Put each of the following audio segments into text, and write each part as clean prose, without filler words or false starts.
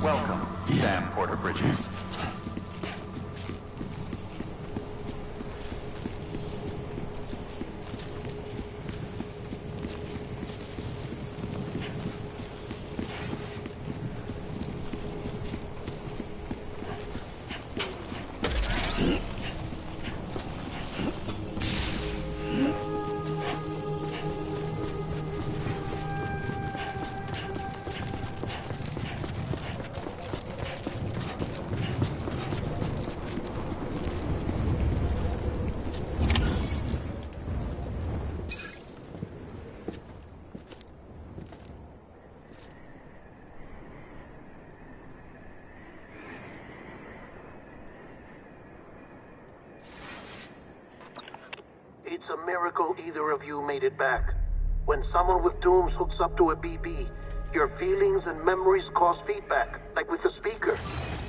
Welcome, Sam Porter Bridges. It's a miracle either of you made it back. When someone with dooms hooks up to a BB, your feelings and memories cause feedback, like with the speaker.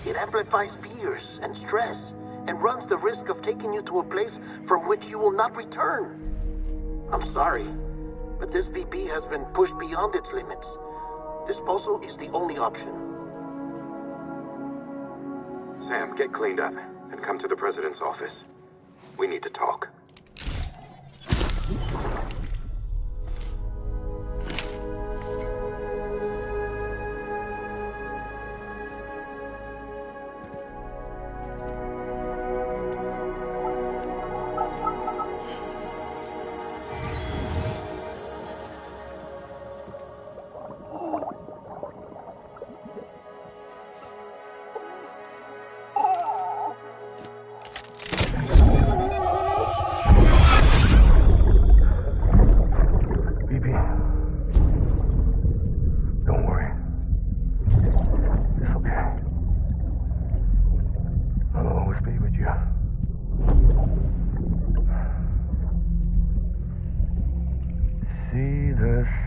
It amplifies fears and stress, and runs the risk of taking you to a place from which you will not return. I'm sorry, but this BB has been pushed beyond its limits. Disposal is the only option. Sam, get cleaned up and come to the president's office. We need to talk.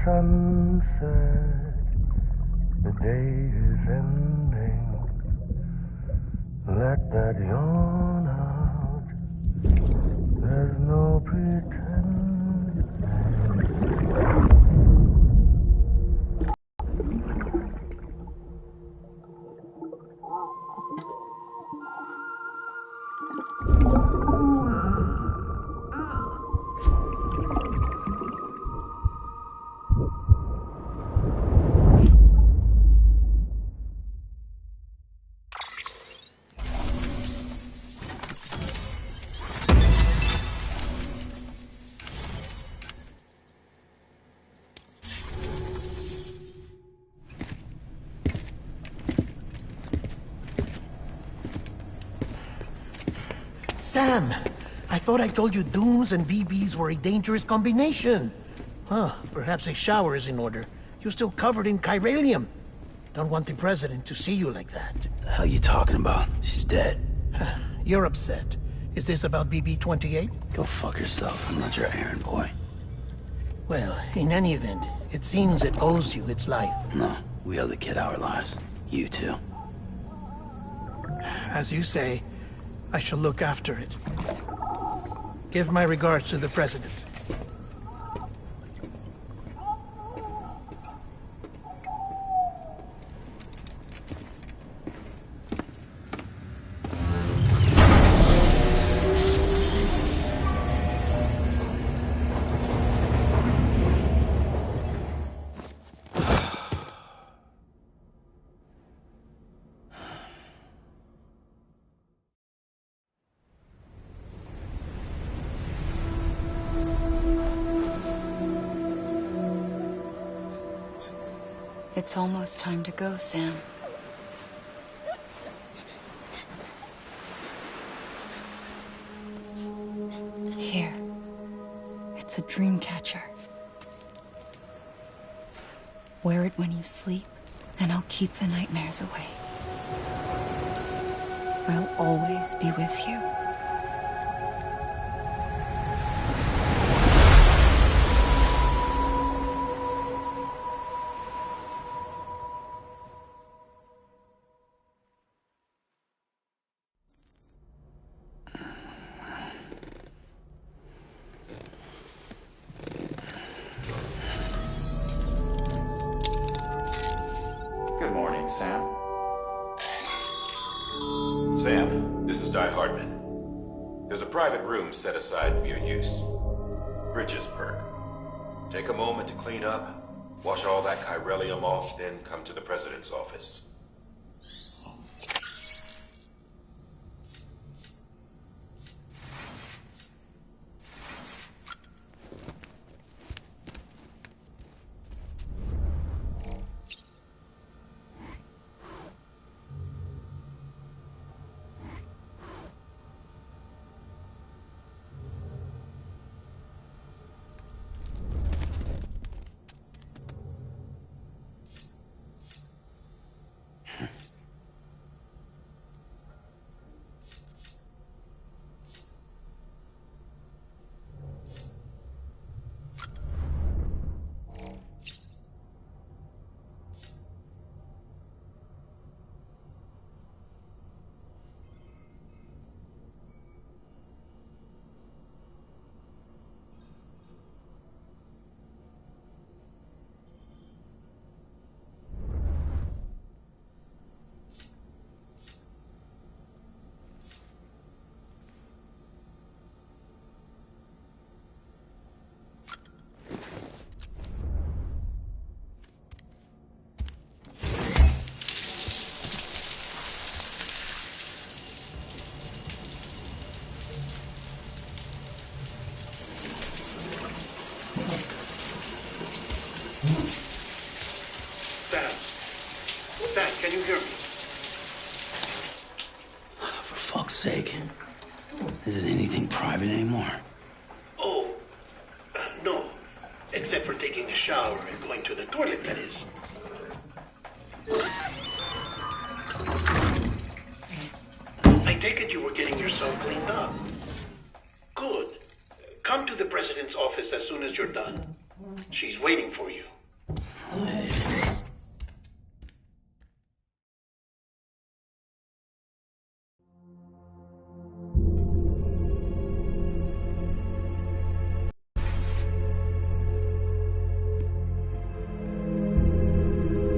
Sunset, the day is ending. Let that yawn out. There's no pretending. Sam, I thought I told you dooms and BBs were a dangerous combination. Huh, perhaps a shower is in order. You're still covered in chiralium. Don't want the president to see you like that. The hell you talking about? She's dead. You're upset. Is this about BB-28? Go fuck yourself. I'm not your errand boy. Well, in any event, it seems it owes you its life. No, we owe the kid our lives. You too. As you say, I shall look after it. Give my regards to the president. It's almost time to go, Sam. Here. It's a dream catcher. Wear it when you sleep, and I'll keep the nightmares away. I'll always be with you. Good morning, Sam. Sam, this is Di Hardman. There's a private room set aside for your use. Bridges perk. Take a moment to clean up, wash all that chiralium off, then come to the President's office. Sam, can you hear me? For fuck's sake. Isn't anything private anymore? Oh, no. Except for taking a shower and going to the toilet, that is. I take it you were getting yourself cleaned up. Good. Come to the President's office as soon as you're done. She's waiting for you.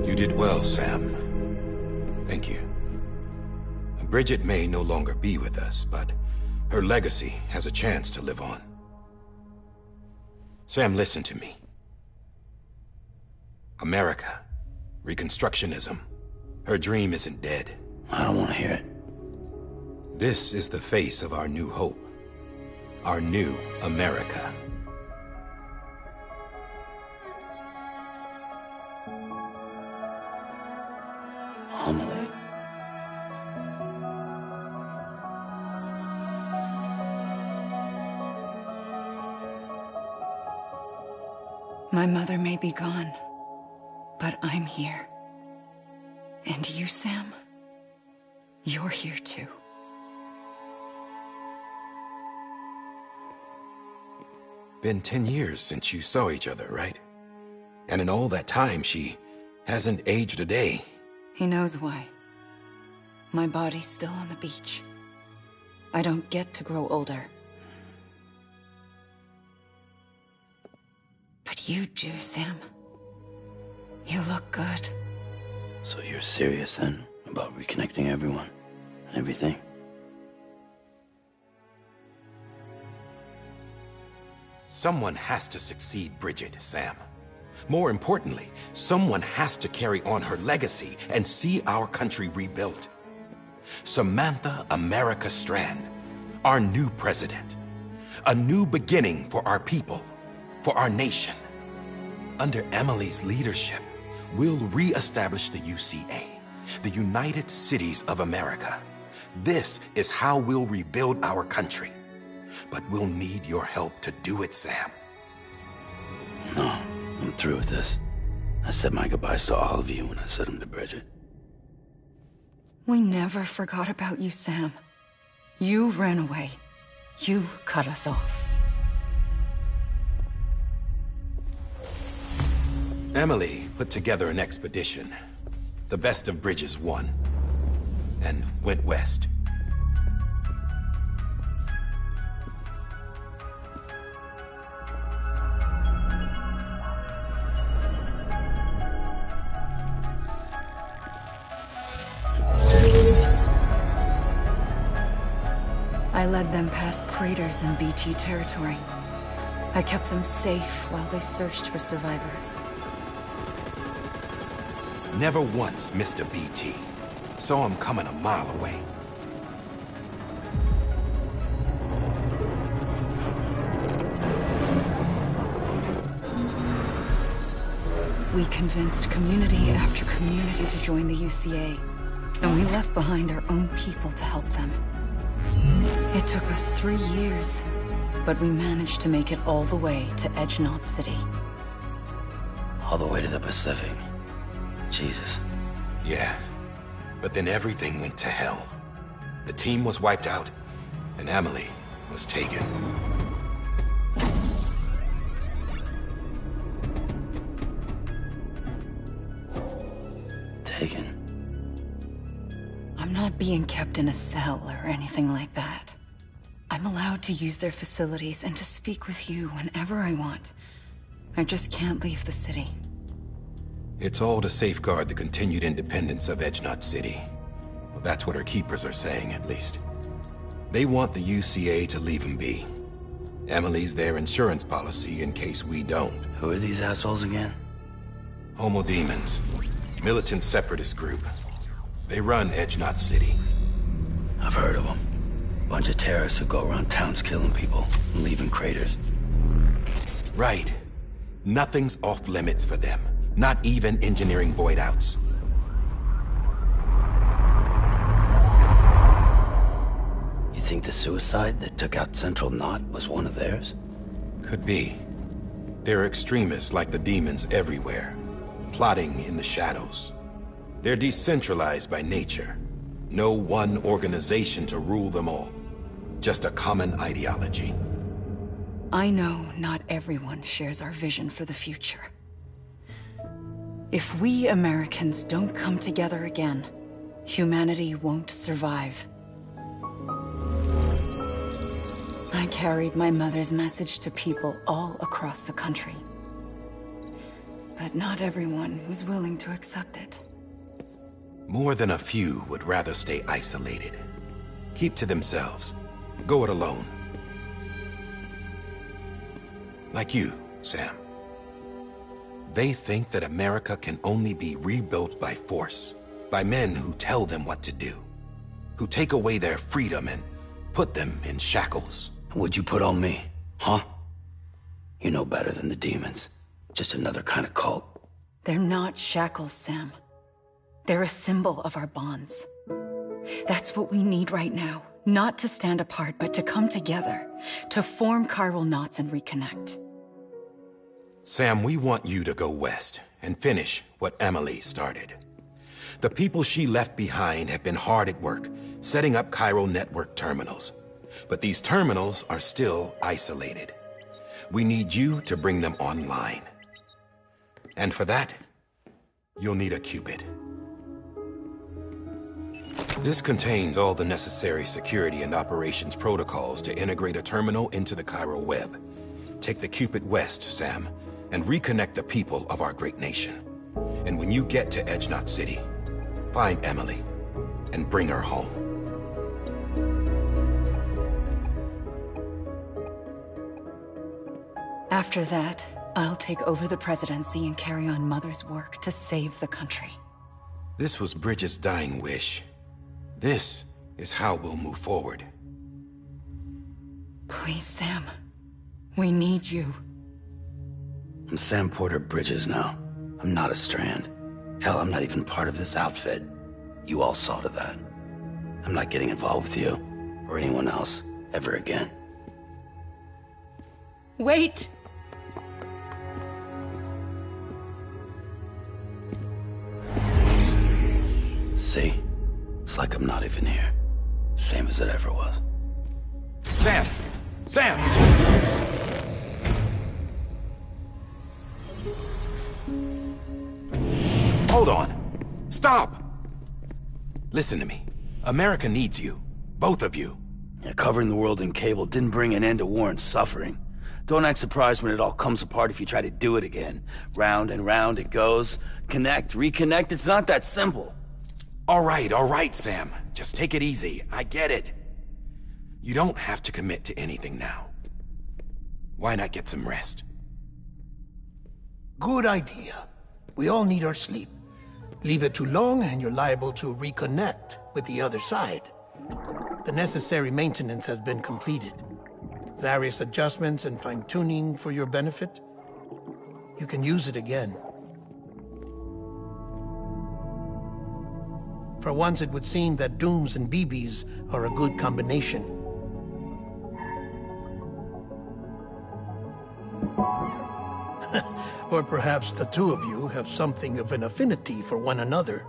You did well, Sam. Thank you. Bridget may no longer be with us, but her legacy has a chance to live on. Sam, listen to me. America, Reconstructionism, her dream isn't dead. I don't want to hear it. This is the face of our new hope. Our new America. Homily. My mother may be gone, but I'm here. And you, Sam? You're here too. Been 10 years since you saw each other, right? And in all that time, she hasn't aged a day. He knows why. My body's still on the beach. I don't get to grow older. But you do, Sam. You look good. So you're serious then about reconnecting everyone and everything? Someone has to succeed Bridget, Sam. More importantly, someone has to carry on her legacy and see our country rebuilt. Samantha America Strand, our new president. A new beginning for our people, for our nation. Under Emily's leadership, we'll re-establish the UCA, the United Cities of America. This is how we'll rebuild our country. But we'll need your help to do it, Sam. No, I'm through with this. I said my goodbyes to all of you when I said them to Bridget. We never forgot about you, Sam. You ran away. You cut us off. Emily put together an expedition. The best of Bridges won. And went west. I led them past craters in BT territory. I kept them safe while they searched for survivors. Never once missed a BT. Saw him coming a mile away. We convinced community after community to join the UCA, and we left behind our own people to help them. It took us 3 years, but we managed to make it all the way to Edgenot City. All the way to the Pacific. Jesus. Yeah, but then everything went to hell. The team was wiped out, and Emily was taken. Taken? I'm not being kept in a cell or anything like that. I'm allowed to use their facilities and to speak with you whenever I want. I just can't leave the city. It's all to safeguard the continued independence of Edgenot City. Well, that's what our keepers are saying, at least. They want the UCA to leave him be. Emily's their insurance policy in case we don't. Who are these assholes again? Homo Demons. Militant separatist group. They run Edgenot City. I've heard of them. Bunch of terrorists who go around towns killing people and leaving craters. Right. Nothing's off limits for them. Not even engineering void outs. You think the suicide that took out Central Knot was one of theirs? Could be. There are extremists like the demons everywhere, plotting in the shadows. They're decentralized by nature. No one organization to rule them all. Just a common ideology. I know not everyone shares our vision for the future. If we Americans don't come together again, humanity won't survive. I carried my mother's message to people all across the country. But not everyone was willing to accept it. More than a few would rather stay isolated. Keep to themselves. Go it alone. Like you, Sam. They think that America can only be rebuilt by force, by men who tell them what to do, who take away their freedom and put them in shackles. What'd you put on me, huh? You know better than the demons. Just another kind of cult. They're not shackles, Sam. They're a symbol of our bonds. That's what we need right now. Not to stand apart, but to come together, to form chiral knots and reconnect. Sam, we want you to go west and finish what Emily started. The people she left behind have been hard at work, setting up chiral network terminals. But these terminals are still isolated. We need you to bring them online. And for that, you'll need a Cupid. This contains all the necessary security and operations protocols to integrate a terminal into the chiral web. Take the Cupid west, Sam, and reconnect the people of our great nation. And when you get to Edgenot City, find Emily and bring her home. After that, I'll take over the presidency and carry on Mother's work to save the country. This was Bridget's dying wish. This is how we'll move forward. Please, Sam. We need you. I'm Sam Porter Bridges now. I'm not a Strand. Hell, I'm not even part of this outfit. You all saw to that. I'm not getting involved with you, or anyone else, ever again. Wait! See? It's like I'm not even here. Same as it ever was. Sam! Sam! Hold on. Stop! Listen to me. America needs you. Both of you. Yeah, covering the world in cable didn't bring an end to war and suffering. Don't act surprised when it all comes apart if you try to do it again. Round and round it goes. Connect, reconnect, it's not that simple. All right, Sam. Just take it easy. I get it. You don't have to commit to anything now. Why not get some rest? Good idea. We all need our sleep. Leave it too long and you're liable to reconnect with the other side. The necessary maintenance has been completed. Various adjustments and fine-tuning for your benefit. You can use it again. For once, it would seem that Dooms and BBs are a good combination. Or perhaps the two of you have something of an affinity for one another.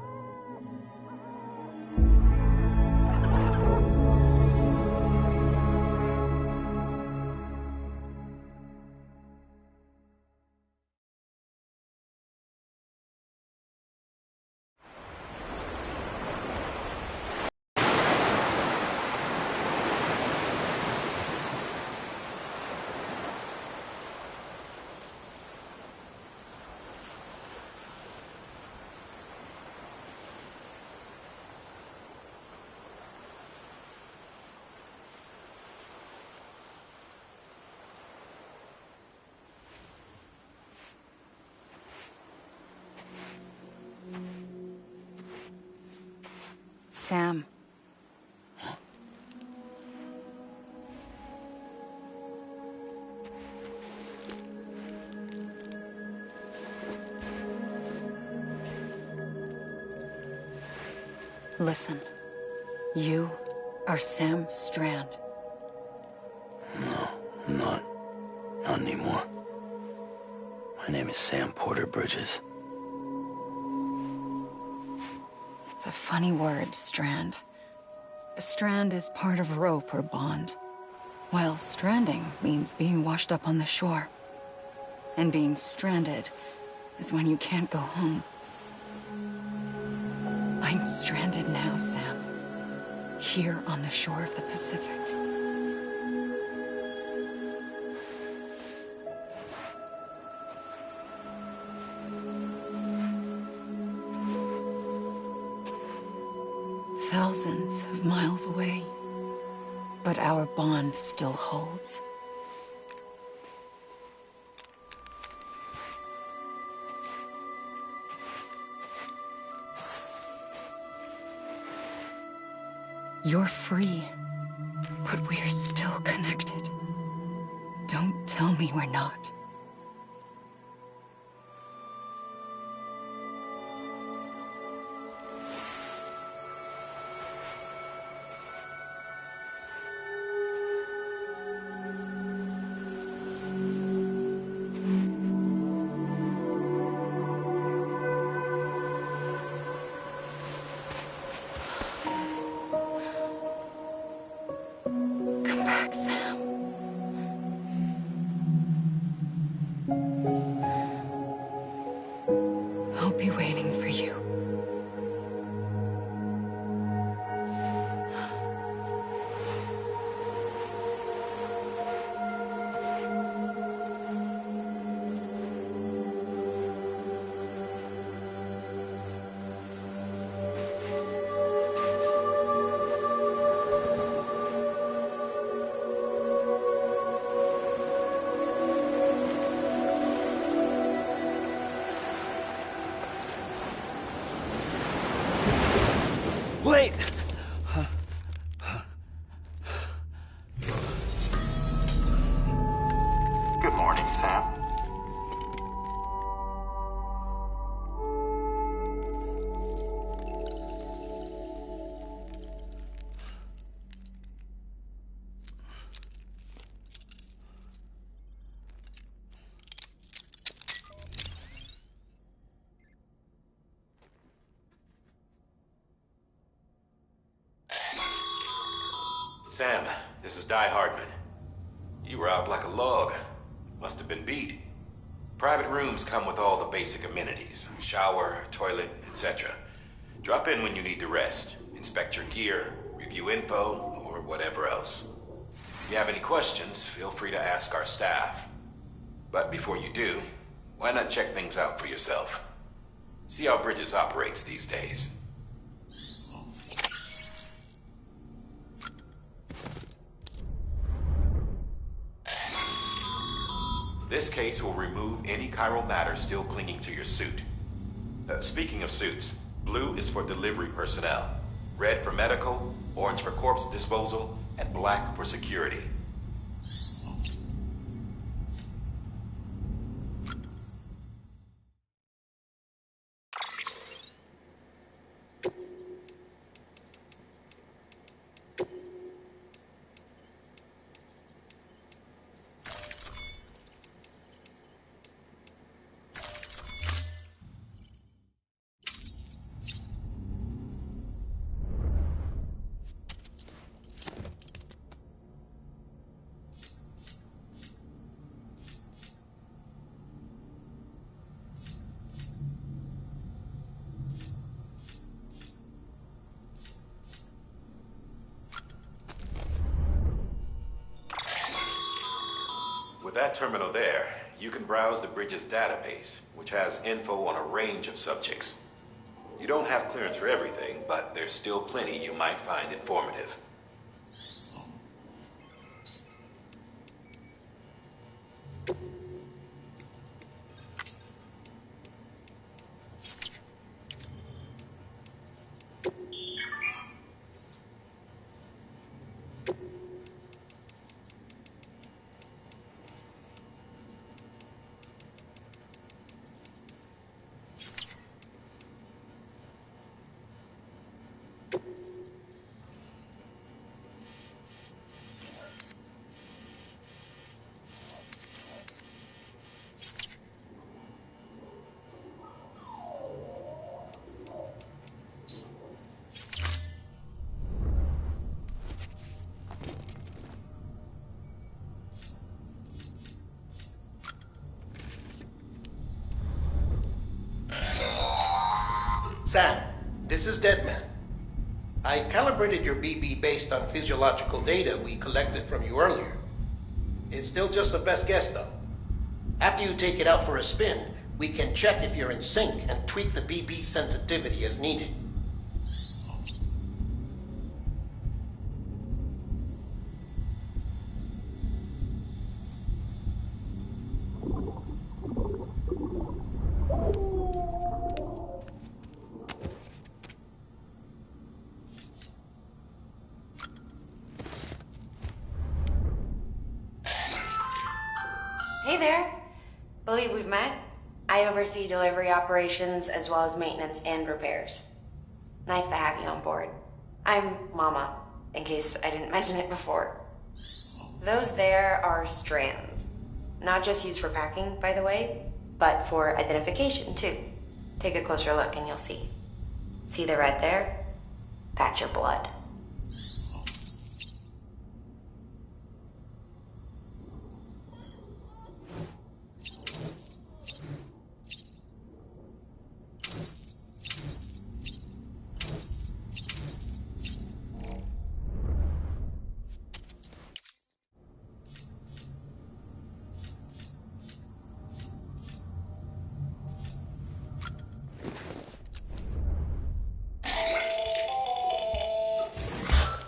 Sam. Listen. You are Sam Strand. No, I'm not. Not anymore. My name is Sam Porter Bridges. It's a funny word, Strand. A strand is part of rope or bond, while stranding means being washed up on the shore. And being stranded is when you can't go home. I'm stranded now, Sam. Here on the shore of the Pacific. Thousands of miles away, but our bond still holds. You're free, but we're still connected. Don't tell me we're not. Come back, Sam. I'll be waiting for you. Wait! Good morning, Sam. Sam, this is Di Hardman. You were out like a log. Must have been beat. Private rooms come with all the basic amenities. Shower, toilet, etc. Drop in when you need to rest. Inspect your gear, review info, or whatever else. If you have any questions, feel free to ask our staff. But before you do, why not check things out for yourself? See how Bridges operates these days. This case will remove any chiral matter still clinging to your suit. Speaking of suits, blue is for delivery personnel, red for medical, orange for corpse disposal, and black for security. With that terminal there, you can browse the bridge's database, which has info on a range of subjects. You don't have clearance for everything, but there's still plenty you might find informative. Sam, this is Deadman. I calibrated your BB based on physiological data we collected from you earlier. It's still just a best guess, though. After you take it out for a spin, we can check if you're in sync and tweak the BB sensitivity as needed. Hey there. Believe we've met. I oversee delivery operations as well as maintenance and repairs. Nice to have you on board. I'm Mama, in case I didn't mention it before. Those there are strands. Not just used for packing, by the way, but for identification too. Take a closer look and you'll see. See the red there? That's your blood.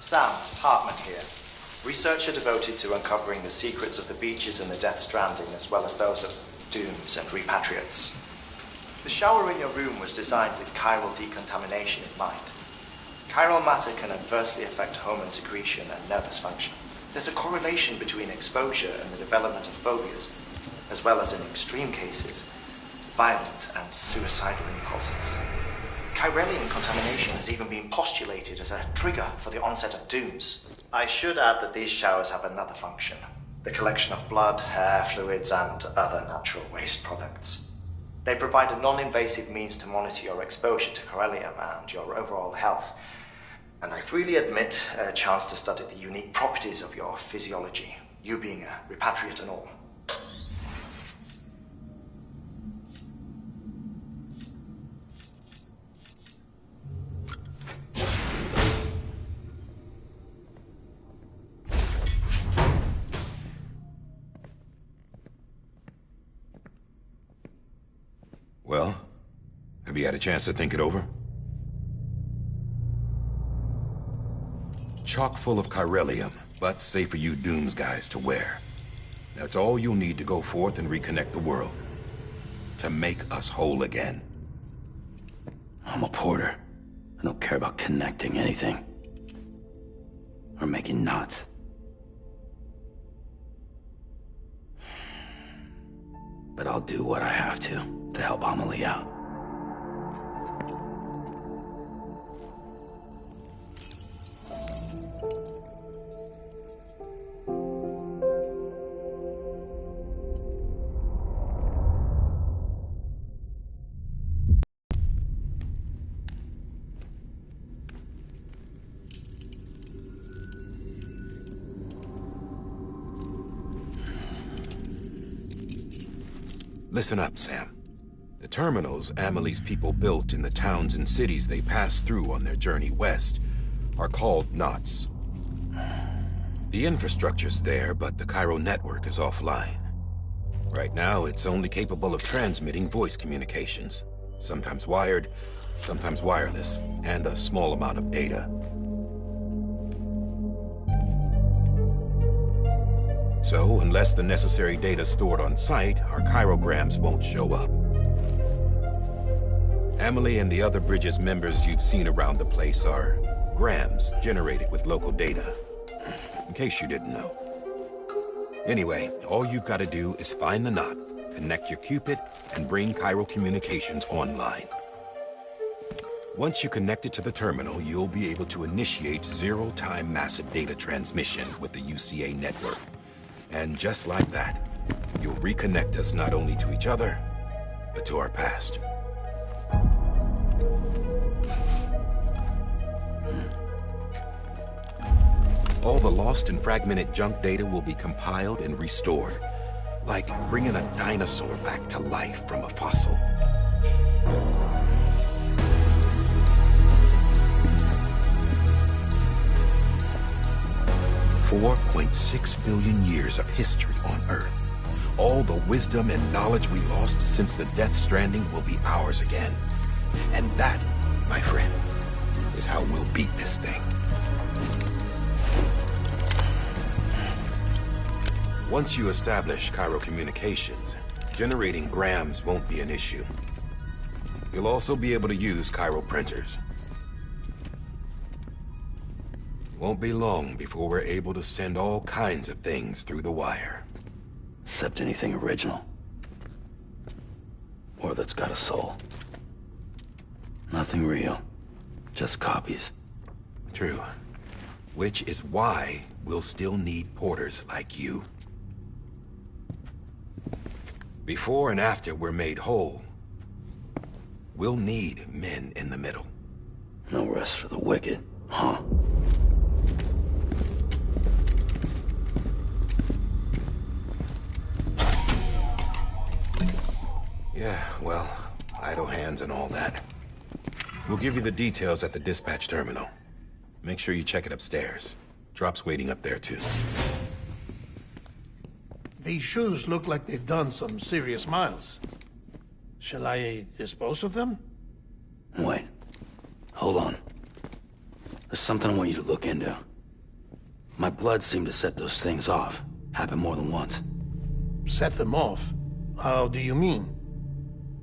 Sam Hartman here, researcher devoted to uncovering the secrets of the beaches and the Death Stranding, as well as those of dooms and repatriates. The shower in your room was designed with chiral decontamination in mind. Chiral matter can adversely affect hormone secretion and nervous function. There's a correlation between exposure and the development of phobias, as well as in extreme cases, violent and suicidal impulses. Chiralian contamination has even been postulated as a trigger for the onset of dooms. I should add that these showers have another function: the collection of blood, hair, fluids, and other natural waste products. They provide a non-invasive means to monitor your exposure to chiralium and your overall health, and I freely admit a chance to study the unique properties of your physiology, you being a repatriate and all. Well, have you had a chance to think it over? Chock full of chiralium, but safe for you Dooms guys to wear. That's all you'll need to go forth and reconnect the world. To make us whole again. I'm a porter. I don't care about connecting anything. Or making knots. But I'll do what I have to help Amelie out. Listen up, Sam. The terminals Amelie's people built in the towns and cities they passed through on their journey west are called knots. The infrastructure's there, but the Cairo network is offline. Right now, it's only capable of transmitting voice communications. Sometimes wired, sometimes wireless, and a small amount of data. So, unless the necessary data stored on site, our chirograms won't show up. Amelie and the other Bridges members you've seen around the place are grams generated with local data. In case you didn't know. Anyway, all you've got to do is find the knot, connect your Cupid, and bring Cairo communications online. Once you connect it to the terminal, you'll be able to initiate zero-time massive data transmission with the UCA network. And just like that, you'll reconnect us not only to each other, but to our past. All the lost and fragmented junk data will be compiled and restored, like bringing a dinosaur back to life from a fossil. $4.6 billion years of history on Earth. All the wisdom and knowledge we lost since the Death Stranding will be ours again. And that, my friend, is how we'll beat this thing. Once you establish Cairo communications, generating grams won't be an issue. You'll also be able to use Cairo printers. Won't be long before we're able to send all kinds of things through the wire. Except anything original. Or that's got a soul. Nothing real. Just copies. True. Which is why we'll still need porters like you. Before and after we're made whole, we'll need men in the middle. No rest for the wicked, huh? Yeah, well, idle hands and all that. We'll give you the details at the dispatch terminal. Make sure you check it upstairs. Drop's waiting up there, too. These shoes look like they've done some serious miles. Shall I dispose of them? Wait. Hold on. There's something I want you to look into. My blood seemed to set those things off. Happened more than once. Set them off? How do you mean?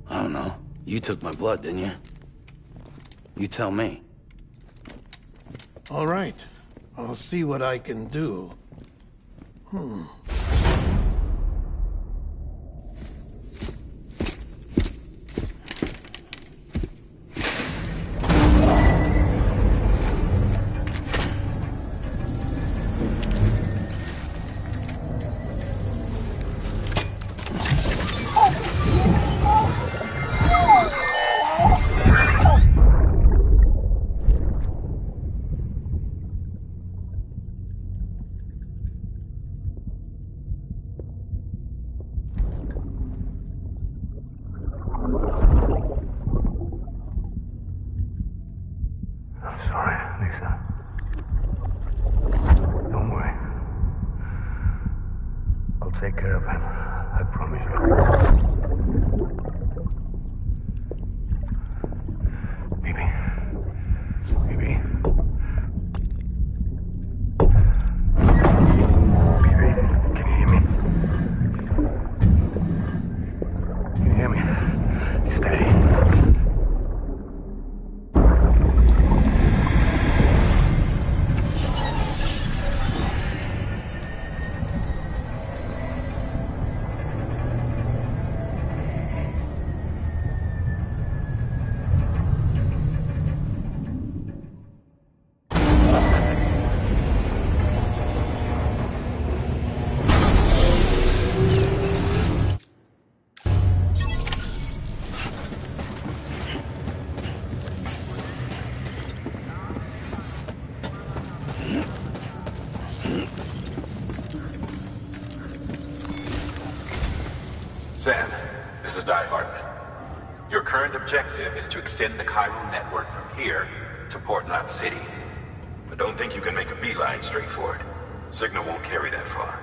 I don't know. You took my blood, didn't you? You tell me. All right. I'll see what I can do. Sam, this is Di Hartman. Your current objective is to extend the chiral network from here to Port Knot City. But don't think you can make a beeline straight for it. Signal won't carry that far.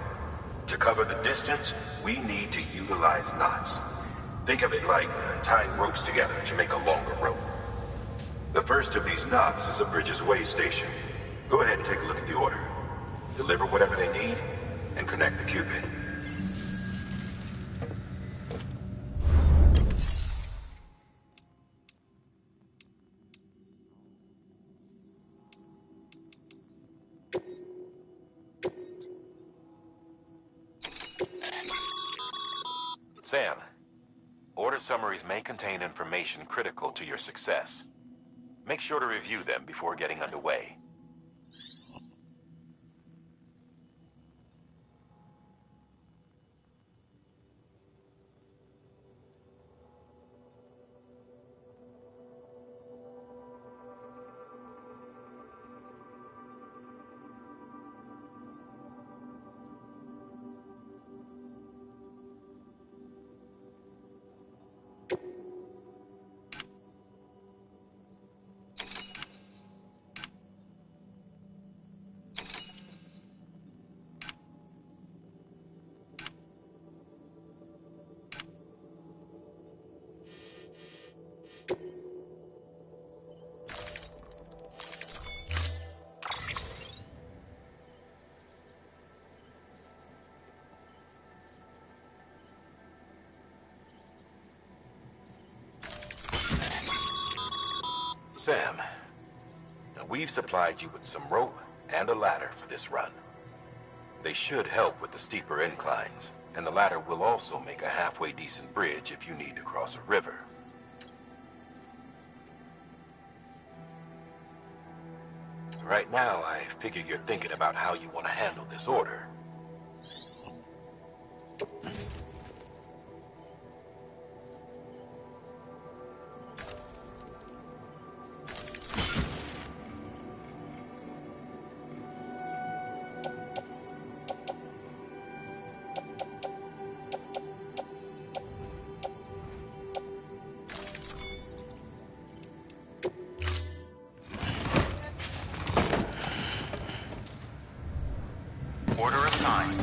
To cover the distance, we need to utilize knots. Think of it like tying ropes together to make a longer rope. The first of these knots is a Bridges way station. Go ahead and take a look at the order. Deliver whatever they need, and connect the Cupid. Sam, order summaries may contain information critical to your success. Make sure to review them before getting underway. Sam, now we've supplied you with some rope and a ladder for this run. They should help with the steeper inclines, and the ladder will also make a halfway decent bridge if you need to cross a river. Right now, I figure you're thinking about how you want to handle this order. Order assigned.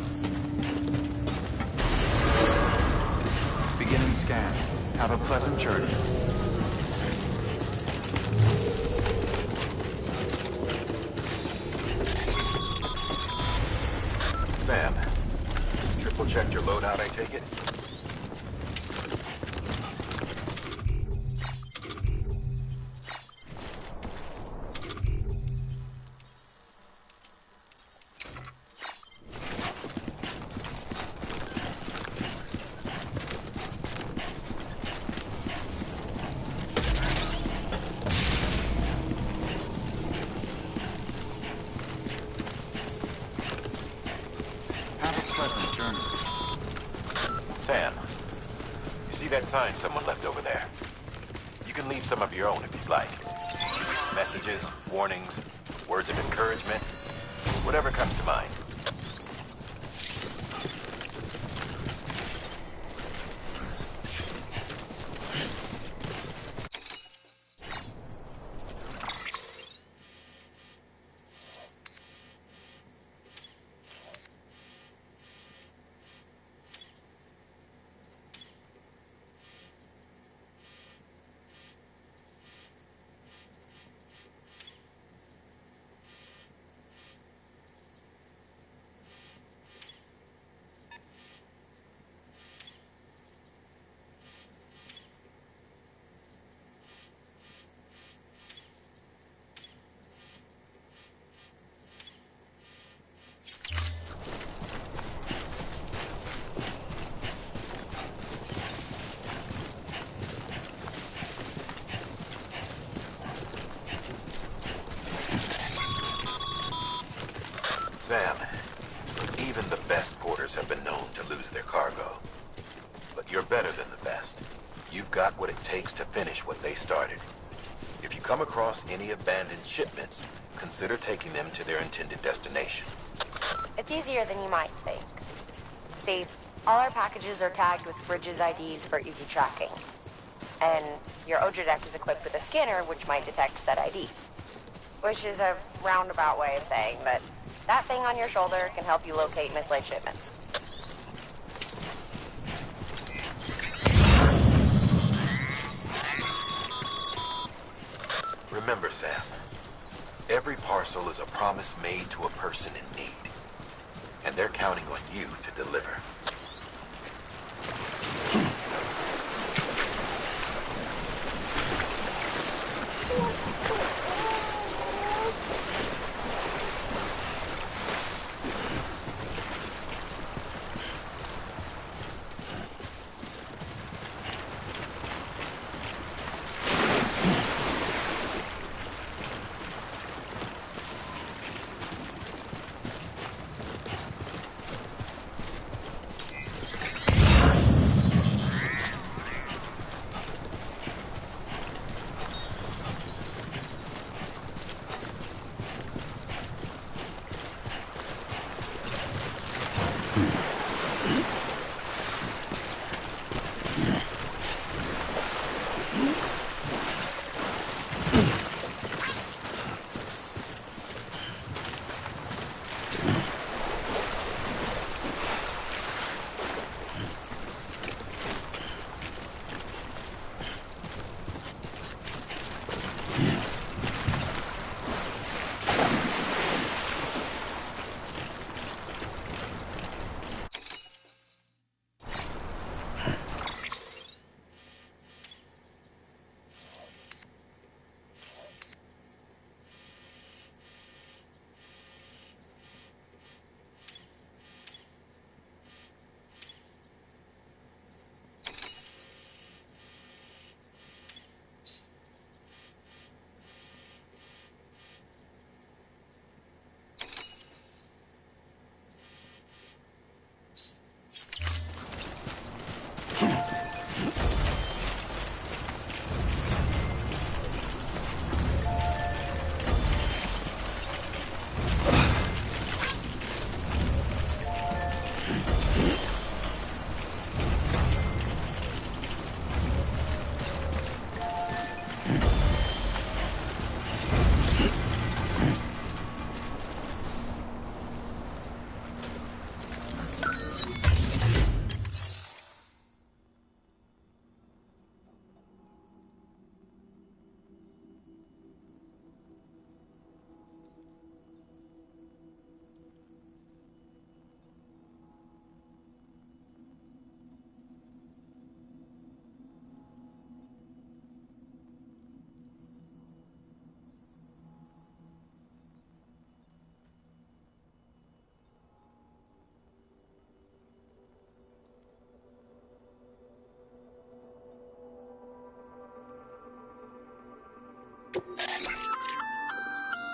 Beginning scan. Have a pleasant journey. Sam, triple checked your loadout, I take it? Sam, you see that sign someone left over there? You can leave some of your own if you'd like. Messages, warnings, words of encouragement, whatever comes to mind. Sam, even the best porters have been known to lose their cargo. But you're better than the best. You've got what it takes to finish what they started. If you come across any abandoned shipments, consider taking them to their intended destination. It's easier than you might think. See, All our packages are tagged with Bridges IDs for easy tracking. And your Odra deck is equipped with a scanner which might detect said IDs. Which is a roundabout way of saying that that thing on your shoulder can help you locate mislaid shipments. Remember, Sam, every parcel is a promise made to a person in need. And they're counting on you to deliver.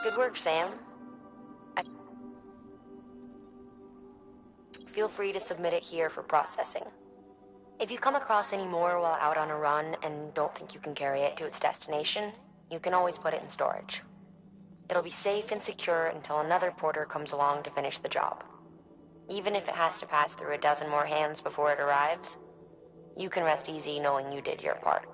Good work, Sam. Feel free to submit it here for processing. If you come across any more while out on a run and don't think you can carry it to its destination, you can always put it in storage. It'll be safe and secure until another porter comes along to finish the job. Even if it has to pass through a dozen more hands before it arrives, you can rest easy knowing you did your part.